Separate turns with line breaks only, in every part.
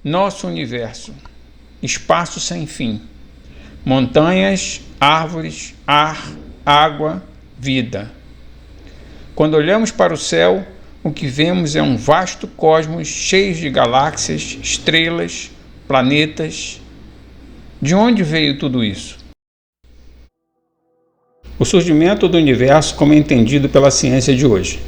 Nosso universo, espaço sem fim, montanhas, árvores, ar, água, vida. Quando olhamos para o céu, o que vemos é um vasto cosmos cheio de galáxias, estrelas, planetas. De onde veio tudo isso? O surgimento do universo como é entendido pela ciência de hoje.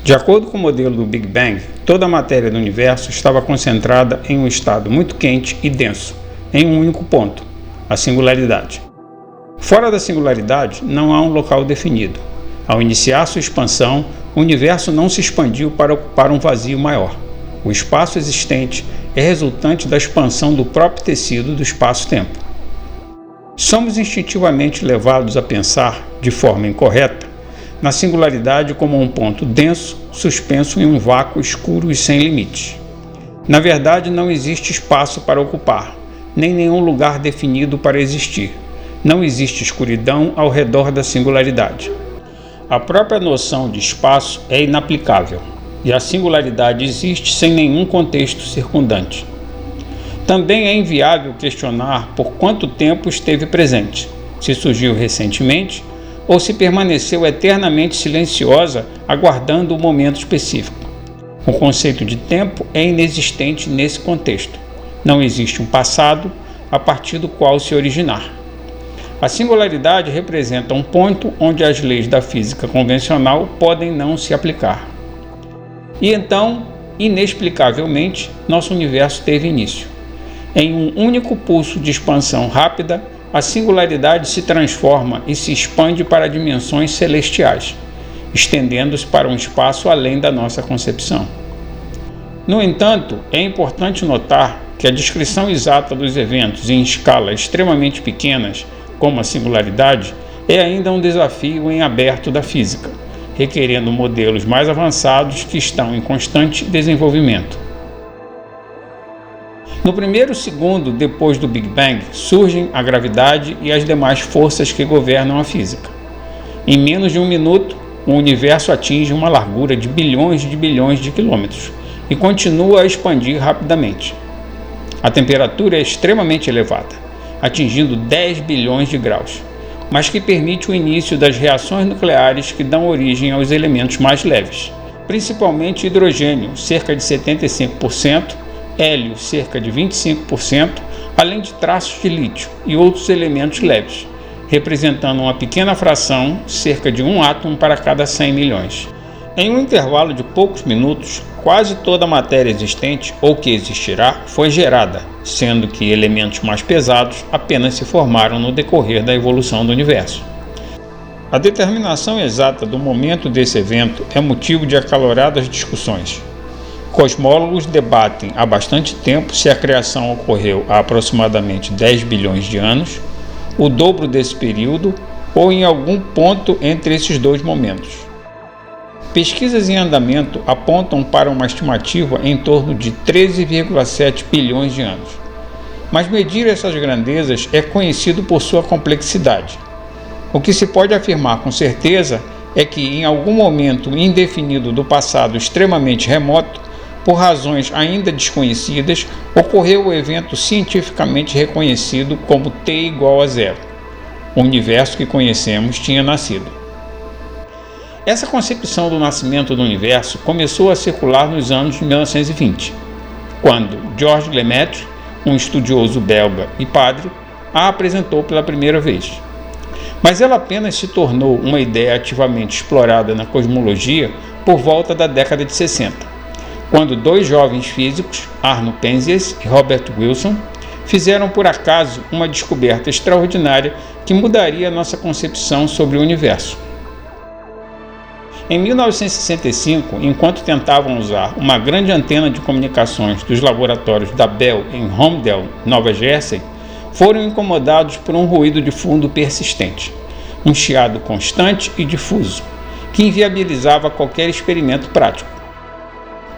De acordo com o modelo do Big Bang, toda a matéria do universo estava concentrada em um estado muito quente e denso, em um único ponto, a singularidade. Fora da singularidade, não há um local definido. Ao iniciar sua expansão, o universo não se expandiu para ocupar um vazio maior. O espaço existente é resultante da expansão do próprio tecido do espaço-tempo. Somos instintivamente levados a pensar, de forma incorreta, na singularidade como um ponto denso, suspenso em um vácuo escuro e sem limites. Na verdade, não existe espaço para ocupar, nem nenhum lugar definido para existir. Não existe escuridão ao redor da singularidade. A própria noção de espaço é inaplicável, e a singularidade existe sem nenhum contexto circundante. Também é inviável questionar por quanto tempo esteve presente, se surgiu recentemente ou se permaneceu eternamente silenciosa aguardando um momento específico. O conceito de tempo é inexistente nesse contexto. Não existe um passado a partir do qual se originar. A singularidade representa um ponto onde as leis da física convencional podem não se aplicar. E então, inexplicavelmente, nosso universo teve início. Em um único pulso de expansão rápida, a singularidade se transforma e se expande para dimensões celestiais, estendendo-se para um espaço além da nossa concepção. No entanto, é importante notar que a descrição exata dos eventos em escalas extremamente pequenas, como a singularidade, é ainda um desafio em aberto da física, requerendo modelos mais avançados que estão em constante desenvolvimento. No primeiro segundo depois do Big Bang, surgem a gravidade e as demais forças que governam a física. Em menos de um minuto, o universo atinge uma largura de bilhões de quilômetros e continua a expandir rapidamente. A temperatura é extremamente elevada, atingindo 10 bilhões de graus, mas que permite o início das reações nucleares que dão origem aos elementos mais leves, principalmente hidrogênio, cerca de 75%, hélio, cerca de 25%, além de traços de lítio e outros elementos leves, representando uma pequena fração, cerca de um átomo para cada 100 milhões. Em um intervalo de poucos minutos, quase toda a matéria existente ou que existirá foi gerada, sendo que elementos mais pesados apenas se formaram no decorrer da evolução do universo. A determinação exata do momento desse evento é motivo de acaloradas discussões. Cosmólogos debatem há bastante tempo se a criação ocorreu há aproximadamente 10 bilhões de anos, o dobro desse período ou em algum ponto entre esses dois momentos. Pesquisas em andamento apontam para uma estimativa em torno de 13,7 bilhões de anos. Mas medir essas grandezas é conhecido por sua complexidade. O que se pode afirmar com certeza é que em algum momento indefinido do passado extremamente remoto, por razões ainda desconhecidas, ocorreu o evento cientificamente reconhecido como T igual a zero. O universo que conhecemos tinha nascido. Essa concepção do nascimento do universo começou a circular nos anos de 1920, quando Georges Lemaître, um estudioso belga e padre, a apresentou pela primeira vez. Mas ela apenas se tornou uma ideia ativamente explorada na cosmologia por volta da década de 60. Quando dois jovens físicos, Arno Penzias e Robert Wilson, fizeram por acaso uma descoberta extraordinária que mudaria nossa concepção sobre o universo. Em 1965, enquanto tentavam usar uma grande antena de comunicações dos laboratórios da Bell em Holmdel, Nova Jersey, foram incomodados por um ruído de fundo persistente, um chiado constante e difuso, que inviabilizava qualquer experimento prático.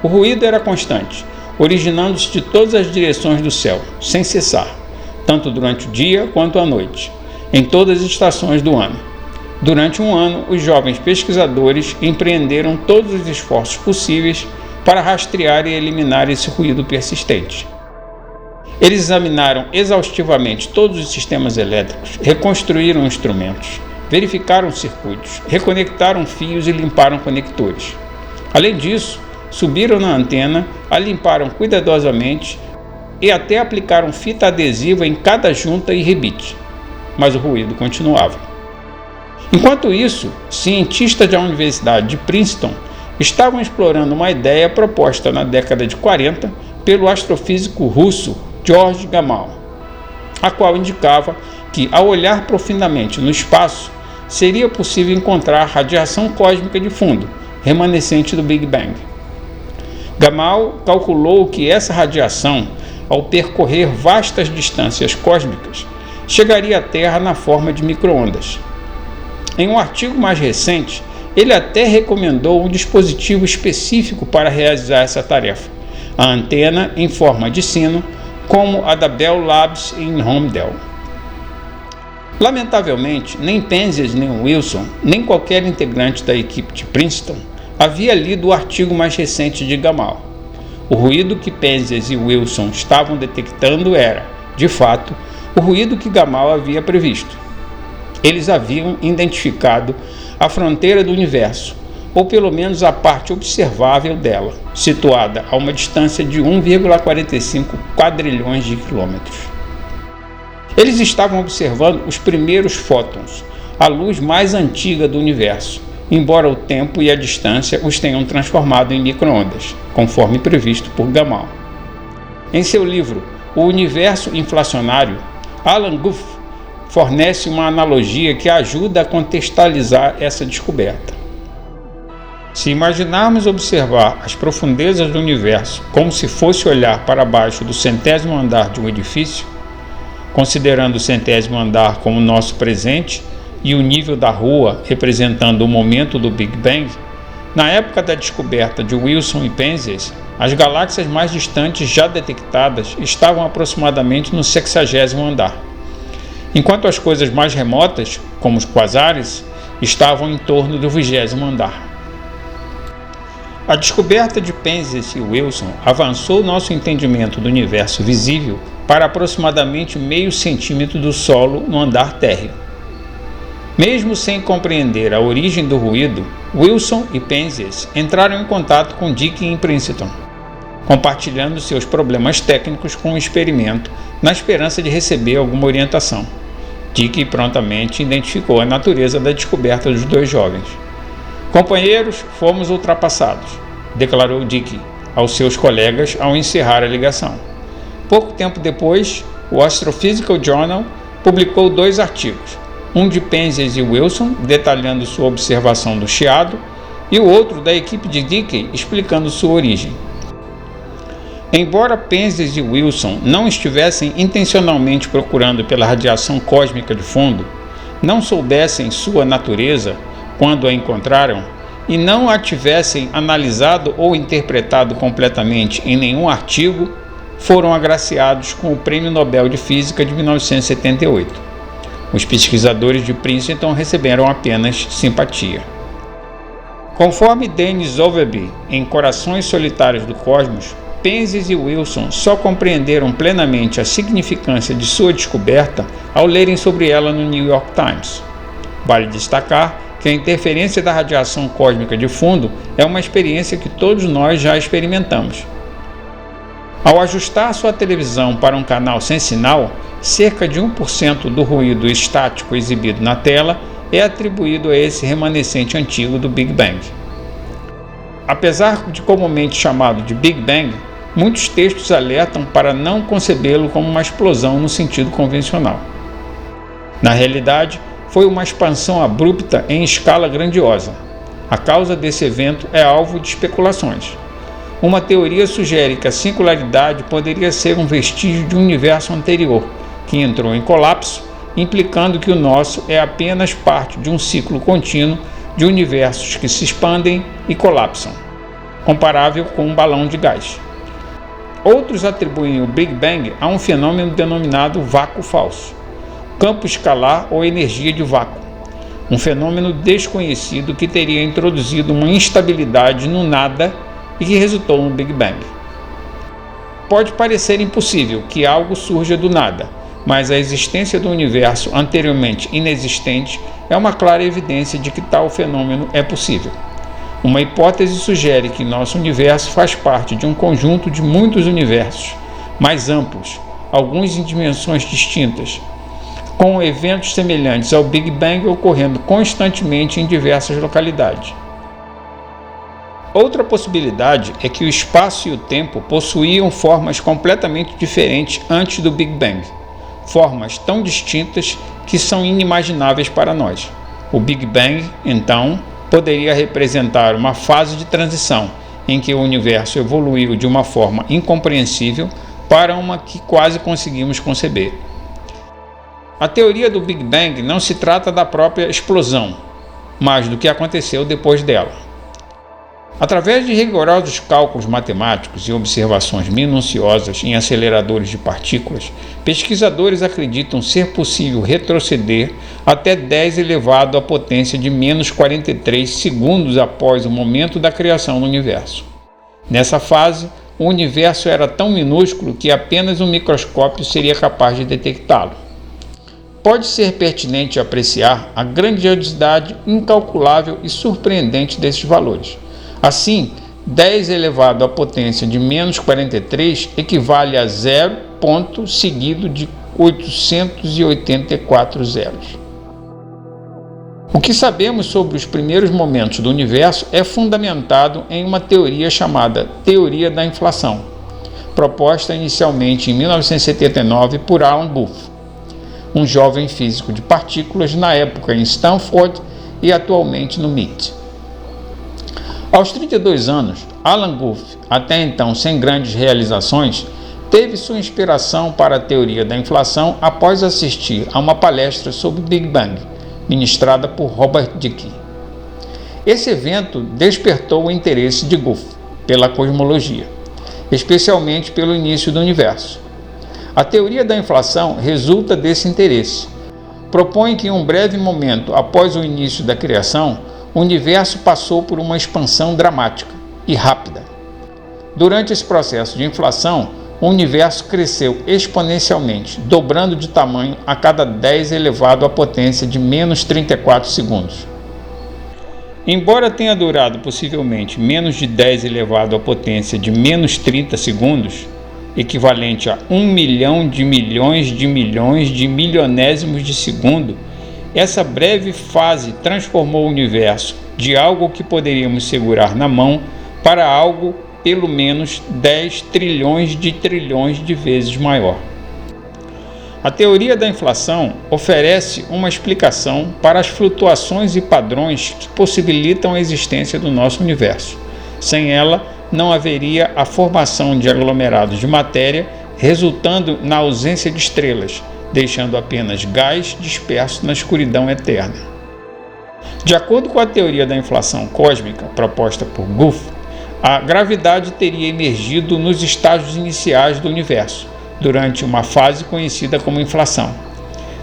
O ruído era constante, originando-se de todas as direções do céu, sem cessar, tanto durante o dia quanto à noite, em todas as estações do ano. Durante um ano, os jovens pesquisadores empreenderam todos os esforços possíveis para rastrear e eliminar esse ruído persistente. Eles examinaram exaustivamente todos os sistemas elétricos, reconstruíram instrumentos, verificaram circuitos, reconectaram fios e limparam conectores. Além disso, subiram na antena, a limparam cuidadosamente e até aplicaram fita adesiva em cada junta e rebite. Mas o ruído continuava. Enquanto isso, cientistas da Universidade de Princeton estavam explorando uma ideia proposta na década de 40 pelo astrofísico russo George Gamow, a qual indicava que, ao olhar profundamente no espaço, seria possível encontrar radiação cósmica de fundo, remanescente do Big Bang. Gamow calculou que essa radiação, ao percorrer vastas distâncias cósmicas, chegaria à Terra na forma de micro-ondas. Em um artigo mais recente, ele até recomendou um dispositivo específico para realizar essa tarefa, a antena em forma de sino, como a da Bell Labs em Holmdel. Lamentavelmente, nem Penzias, nem Wilson, nem qualquer integrante da equipe de Princeton havia lido o artigo mais recente de Gamow. O ruído que Penzias e Wilson estavam detectando era, de fato, o ruído que Gamow havia previsto. Eles haviam identificado a fronteira do universo, ou pelo menos a parte observável dela, situada a uma distância de 1,45 quadrilhões de quilômetros. Eles estavam observando os primeiros fótons, a luz mais antiga do universo, embora o tempo e a distância os tenham transformado em micro-ondas, conforme previsto por Gamow. Em seu livro O Universo Inflacionário, Alan Guth fornece uma analogia que ajuda a contextualizar essa descoberta. Se imaginarmos observar as profundezas do universo como se fosse olhar para baixo do 100º andar de um edifício, considerando o 100º andar como nosso presente e o nível da rua representando o momento do Big Bang, na época da descoberta de Wilson e Penzias, as galáxias mais distantes já detectadas estavam aproximadamente no 60º andar, enquanto as coisas mais remotas, como os quasares, estavam em torno do 20º andar. A descoberta de Penzias e Wilson avançou nosso entendimento do universo visível para aproximadamente meio centímetro do solo no andar térreo. Mesmo sem compreender a origem do ruído, Wilson e Penzias entraram em contato com Dick em Princeton, compartilhando seus problemas técnicos com o experimento na esperança de receber alguma orientação. Dick prontamente identificou a natureza da descoberta dos dois jovens. Companheiros, fomos ultrapassados, declarou Dick aos seus colegas ao encerrar a ligação. Pouco tempo depois, o Astrophysical Journal publicou 2 artigos, um de Penzias e Wilson, detalhando sua observação do chiado, e o outro da equipe de Dick, explicando sua origem. Embora Penzias e Wilson não estivessem intencionalmente procurando pela radiação cósmica de fundo, não soubessem sua natureza quando a encontraram e não a tivessem analisado ou interpretado completamente em nenhum artigo, foram agraciados com o Prêmio Nobel de Física de 1978. Os pesquisadores de Princeton receberam apenas simpatia. Conforme Dennis Overby, em Corações Solitários do Cosmos, Penzias e Wilson só compreenderam plenamente a significância de sua descoberta ao lerem sobre ela no New York Times. Vale destacar que a interferência da radiação cósmica de fundo é uma experiência que todos nós já experimentamos. Ao ajustar sua televisão para um canal sem sinal, cerca de 1% do ruído estático exibido na tela é atribuído a esse remanescente antigo do Big Bang. Apesar de comumente chamado de Big Bang, muitos textos alertam para não concebê-lo como uma explosão no sentido convencional. Na realidade, foi uma expansão abrupta em escala grandiosa. A causa desse evento é alvo de especulações. Uma teoria sugere que a singularidade poderia ser um vestígio de um universo anterior, que entrou em colapso, implicando que o nosso é apenas parte de um ciclo contínuo de universos que se expandem e colapsam, comparável com um balão de gás. Outros atribuem o Big Bang a um fenômeno denominado vácuo falso, campo escalar ou energia de vácuo, um fenômeno desconhecido que teria introduzido uma instabilidade no nada e que resultou no Big Bang. Pode parecer impossível que algo surja do nada, mas a existência do universo anteriormente inexistente é uma clara evidência de que tal fenômeno é possível. Uma hipótese sugere que nosso universo faz parte de um conjunto de muitos universos, mais amplos, alguns em dimensões distintas, com eventos semelhantes ao Big Bang ocorrendo constantemente em diversas localidades. Outra possibilidade é que o espaço e o tempo possuíam formas completamente diferentes antes do Big Bang, formas tão distintas que são inimagináveis para nós. O Big Bang, então, poderia representar uma fase de transição em que o universo evoluiu de uma forma incompreensível para uma que quase conseguimos conceber. A teoria do Big Bang não se trata da própria explosão, mas do que aconteceu depois dela. Através de rigorosos cálculos matemáticos e observações minuciosas em aceleradores de partículas, pesquisadores acreditam ser possível retroceder até 10 elevado à potência de menos 43 segundos após o momento da criação do universo. Nessa fase, o universo era tão minúsculo que apenas um microscópio seria capaz de detectá-lo. Pode ser pertinente apreciar a grandiosidade incalculável e surpreendente desses valores. Assim, 10 elevado à potência de menos 43 equivale a 0 ponto seguido de 884 zeros. O que sabemos sobre os primeiros momentos do universo é fundamentado em uma teoria chamada Teoria da Inflação, proposta inicialmente em 1979 por Alan Guth, um jovem físico de partículas na época em Stanford e atualmente no MIT. Aos 32 anos, Alan Guth, até então sem grandes realizações, teve sua inspiração para a teoria da inflação após assistir a uma palestra sobre Big Bang, ministrada por Robert Dicke. Esse evento despertou o interesse de Guth pela cosmologia, especialmente pelo início do universo. A teoria da inflação resulta desse interesse. Propõe que em um breve momento após o início da criação, o universo passou por uma expansão dramática e rápida. Durante esse processo de inflação, o universo cresceu exponencialmente, dobrando de tamanho a cada 10 elevado à potência de menos 34 segundos. Embora tenha durado possivelmente menos de 10 elevado à potência de menos 30 segundos, equivalente a 1 milhão de milhões de milhões de milionésimos de segundo, essa breve fase transformou o universo de algo que poderíamos segurar na mão para algo pelo menos 10 trilhões de vezes maior. A teoria da inflação oferece uma explicação para as flutuações e padrões que possibilitam a existência do nosso universo. Sem ela, não haveria a formação de aglomerados de matéria, resultando na ausência de estrelas, deixando apenas gás disperso na escuridão eterna. De acordo com a teoria da inflação cósmica proposta por Guth, a gravidade teria emergido nos estágios iniciais do universo, durante uma fase conhecida como inflação.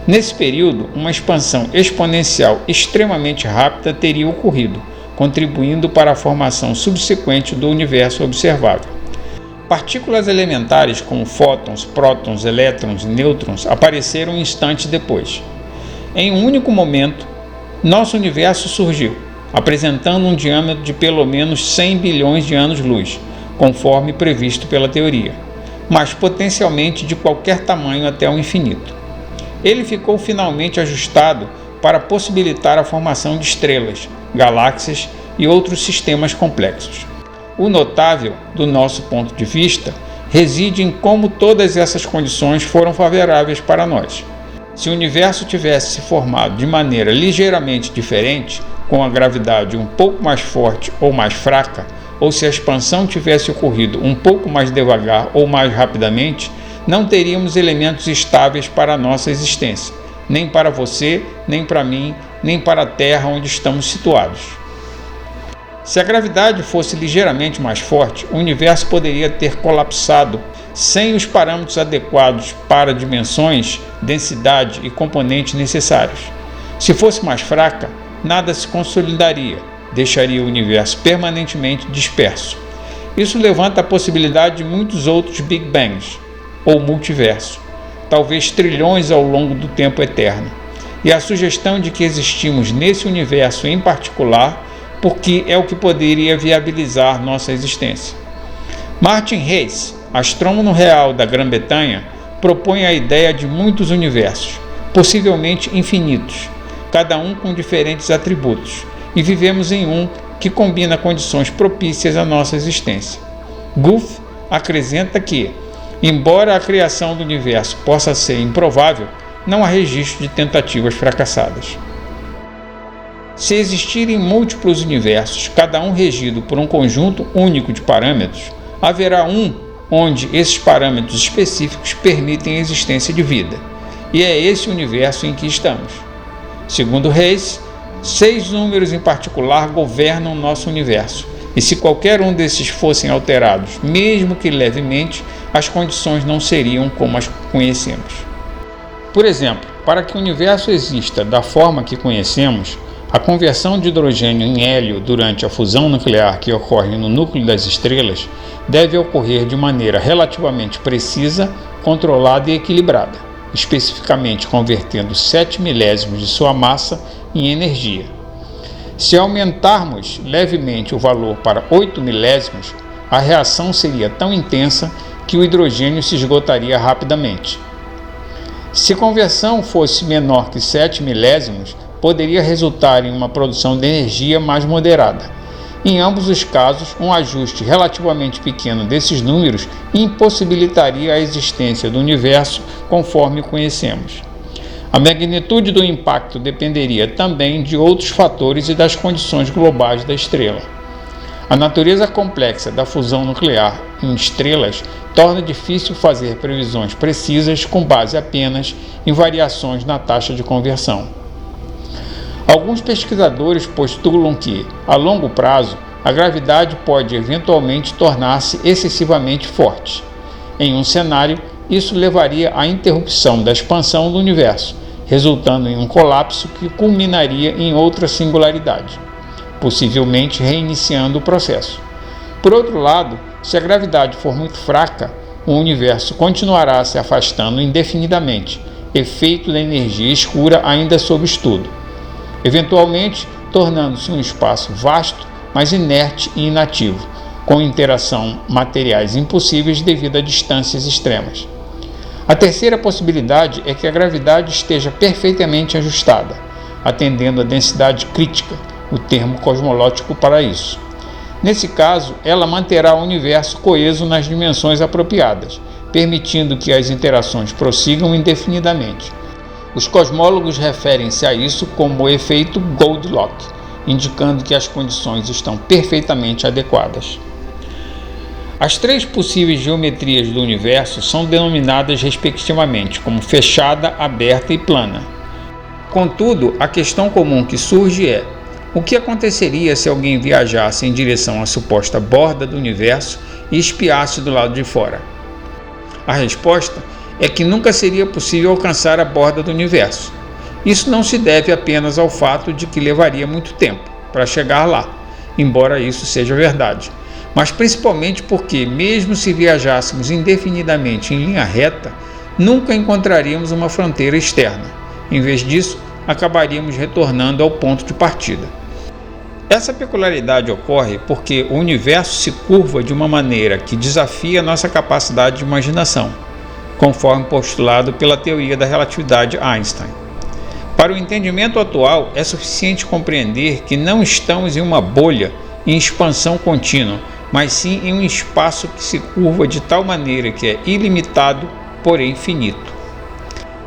Nesse período, uma expansão exponencial extremamente rápida teria ocorrido, contribuindo para a formação subsequente do universo observável. Partículas elementares como fótons, prótons, elétrons e nêutrons apareceram instantes depois. Em um único momento, nosso universo surgiu, apresentando um diâmetro de pelo menos 100 bilhões de anos-luz, conforme previsto pela teoria, mas potencialmente de qualquer tamanho até o infinito. Ele ficou finalmente ajustado para possibilitar a formação de estrelas, galáxias e outros sistemas complexos. O notável, do nosso ponto de vista, reside em como todas essas condições foram favoráveis para nós. Se o universo tivesse se formado de maneira ligeiramente diferente, com a gravidade um pouco mais forte ou mais fraca, ou se a expansão tivesse ocorrido um pouco mais devagar ou mais rapidamente, não teríamos elementos estáveis para a nossa existência, nem para você, nem para mim, nem para a Terra onde estamos situados. Se a gravidade fosse ligeiramente mais forte, o universo poderia ter colapsado sem os parâmetros adequados para dimensões, densidade e componentes necessários. Se fosse mais fraca, nada se consolidaria, deixaria o universo permanentemente disperso. Isso levanta a possibilidade de muitos outros Big Bangs, ou multiverso, talvez trilhões ao longo do tempo eterno, e a sugestão de que existimos nesse universo em particular porque é o que poderia viabilizar nossa existência. Martin Rees, astrônomo real da Grã-Bretanha, propõe a ideia de muitos universos, possivelmente infinitos, cada um com diferentes atributos, e vivemos em um que combina condições propícias à nossa existência. Goff acrescenta que, embora a criação do universo possa ser improvável, não há registro de tentativas fracassadas. Se existirem múltiplos universos, cada um regido por um conjunto único de parâmetros, haverá um onde esses parâmetros específicos permitem a existência de vida, e é esse universo em que estamos. Segundo Reis, 6 números em particular governam nosso universo, e se qualquer um desses fossem alterados, mesmo que levemente, as condições não seriam como as conhecemos. Por exemplo, para que o universo exista da forma que conhecemos, a conversão de hidrogênio em hélio durante a fusão nuclear que ocorre no núcleo das estrelas deve ocorrer de maneira relativamente precisa, controlada e equilibrada, especificamente convertendo 7 milésimos de sua massa em energia. Se aumentarmos levemente o valor para 8 milésimos, a reação seria tão intensa que o hidrogênio se esgotaria rapidamente. Se a conversão fosse menor que 7 milésimos, poderia resultar em uma produção de energia mais moderada. Em ambos os casos, um ajuste relativamente pequeno desses números impossibilitaria a existência do universo conforme o conhecemos. A magnitude do impacto dependeria também de outros fatores e das condições globais da estrela. A natureza complexa da fusão nuclear em estrelas torna difícil fazer previsões precisas com base apenas em variações na taxa de conversão. Alguns pesquisadores postulam que, a longo prazo, a gravidade pode eventualmente tornar-se excessivamente forte. Em um cenário, isso levaria à interrupção da expansão do universo, resultando em um colapso que culminaria em outra singularidade, possivelmente reiniciando o processo. Por outro lado, se a gravidade for muito fraca, o universo continuará se afastando indefinidamente, efeito da energia escura ainda sob estudo, eventualmente tornando-se um espaço vasto, mas inerte e inativo, com interação materiais impossíveis devido a distâncias extremas. A terceira possibilidade é que a gravidade esteja perfeitamente ajustada, atendendo à densidade crítica, o termo cosmológico para isso. Nesse caso, ela manterá o universo coeso nas dimensões apropriadas, permitindo que as interações prossigam indefinidamente. Os cosmólogos referem-se a isso como o efeito Goldilocks, indicando que as condições estão perfeitamente adequadas. As 3 possíveis geometrias do universo são denominadas respectivamente como fechada, aberta e plana. Contudo, a questão comum que surge é: o que aconteceria se alguém viajasse em direção à suposta borda do universo e espiasse do lado de fora? A resposta é que nunca seria possível alcançar a borda do universo. Isso não se deve apenas ao fato de que levaria muito tempo para chegar lá, embora isso seja verdade, mas principalmente porque, mesmo se viajássemos indefinidamente em linha reta, nunca encontraríamos uma fronteira externa. Em vez disso, acabaríamos retornando ao ponto de partida. Essa peculiaridade ocorre porque o universo se curva de uma maneira que desafia nossa capacidade de imaginação, conforme postulado pela teoria da relatividade Einstein. Para o entendimento atual, é suficiente compreender que não estamos em uma bolha em expansão contínua, mas sim em um espaço que se curva de tal maneira que é ilimitado, porém finito.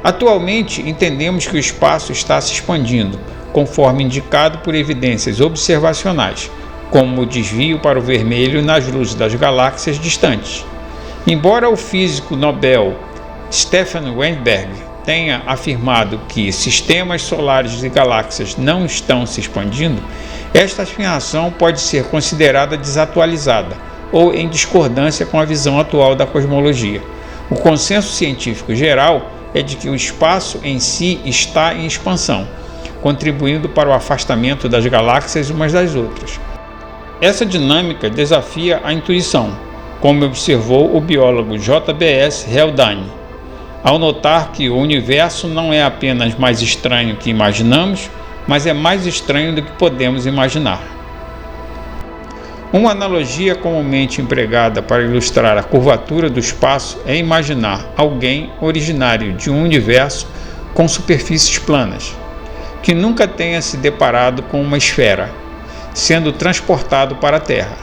Atualmente, entendemos que o espaço está se expandindo, conforme indicado por evidências observacionais, como o desvio para o vermelho nas luzes das galáxias distantes. Embora o físico Nobel Stefan Weinberg tenha afirmado que sistemas solares e galáxias não estão se expandindo, esta afirmação pode ser considerada desatualizada ou em discordância com a visão atual da cosmologia. O consenso científico geral é de que o espaço em si está em expansão, contribuindo para o afastamento das galáxias umas das outras. Essa dinâmica desafia a intuição, como observou o biólogo J.B.S. Haldane, ao notar que o universo não é apenas mais estranho que imaginamos, mas é mais estranho do que podemos imaginar. Uma analogia comumente empregada para ilustrar a curvatura do espaço é imaginar alguém originário de um universo com superfícies planas, que nunca tenha se deparado com uma esfera, sendo transportado para a Terra.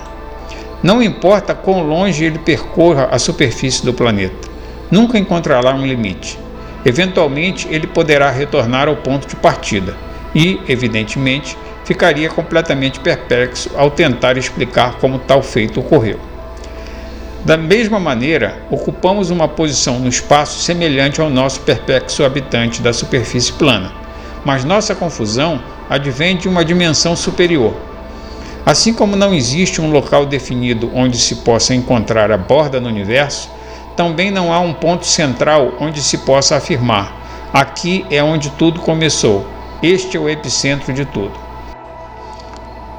Não importa quão longe ele percorra a superfície do planeta, nunca encontrará um limite. Eventualmente, ele poderá retornar ao ponto de partida e, evidentemente, ficaria completamente perplexo ao tentar explicar como tal feito ocorreu. Da mesma maneira, ocupamos uma posição no espaço semelhante ao nosso perplexo habitante da superfície plana, mas nossa confusão advém de uma dimensão superior. Assim como não existe um local definido onde se possa encontrar a borda no universo, também não há um ponto central onde se possa afirmar: aqui é onde tudo começou, este é o epicentro de tudo.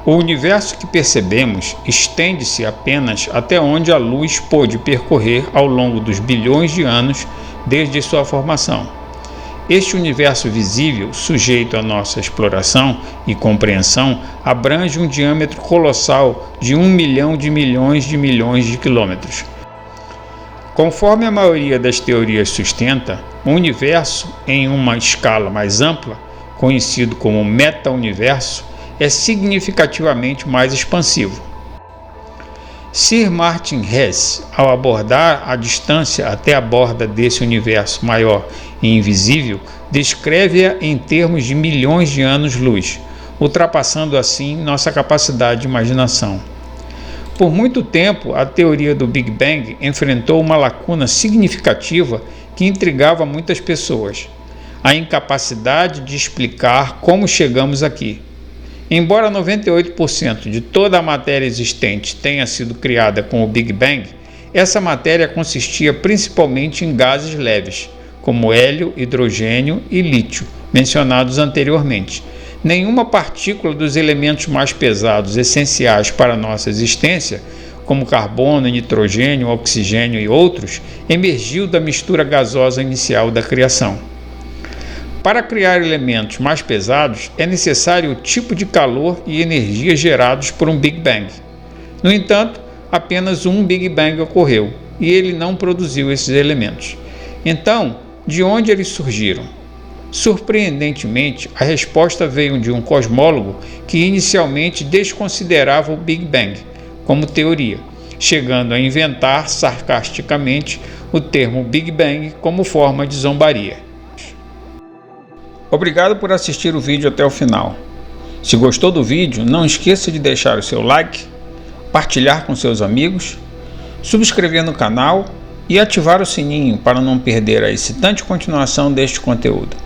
O universo que percebemos estende-se apenas até onde a luz pôde percorrer ao longo dos bilhões de anos desde sua formação. Este universo visível, sujeito à nossa exploração e compreensão, abrange um diâmetro colossal de 1 milhão de milhões de quilômetros. Conforme a maioria das teorias sustenta, o universo, em uma escala mais ampla, conhecido como meta-universo, é significativamente mais expansivo. Sir Martin Hess, ao abordar a distância até a borda desse universo maior e invisível, descreve-a em termos de milhões de anos-luz, ultrapassando assim nossa capacidade de imaginação. Por muito tempo, a teoria do Big Bang enfrentou uma lacuna significativa que intrigava muitas pessoas: a incapacidade de explicar como chegamos aqui. Embora 98% de toda a matéria existente tenha sido criada com o Big Bang, essa matéria consistia principalmente em gases leves, como hélio, hidrogênio e lítio, mencionados anteriormente. Nenhuma partícula dos elementos mais pesados essenciais para a nossa existência, como carbono, nitrogênio, oxigênio e outros, emergiu da mistura gasosa inicial da criação. Para criar elementos mais pesados, é necessário o tipo de calor e energia gerados por um Big Bang. No entanto, apenas um Big Bang ocorreu, e ele não produziu esses elementos. Então, de onde eles surgiram? Surpreendentemente, a resposta veio de um cosmólogo que inicialmente desconsiderava o Big Bang como teoria, chegando a inventar sarcasticamente o termo Big Bang como forma de zombaria. Obrigado por assistir o vídeo até o final. Se gostou do vídeo, não esqueça de deixar o seu like, partilhar com seus amigos, subscrever no canal e ativar o sininho para não perder a excitante continuação deste conteúdo.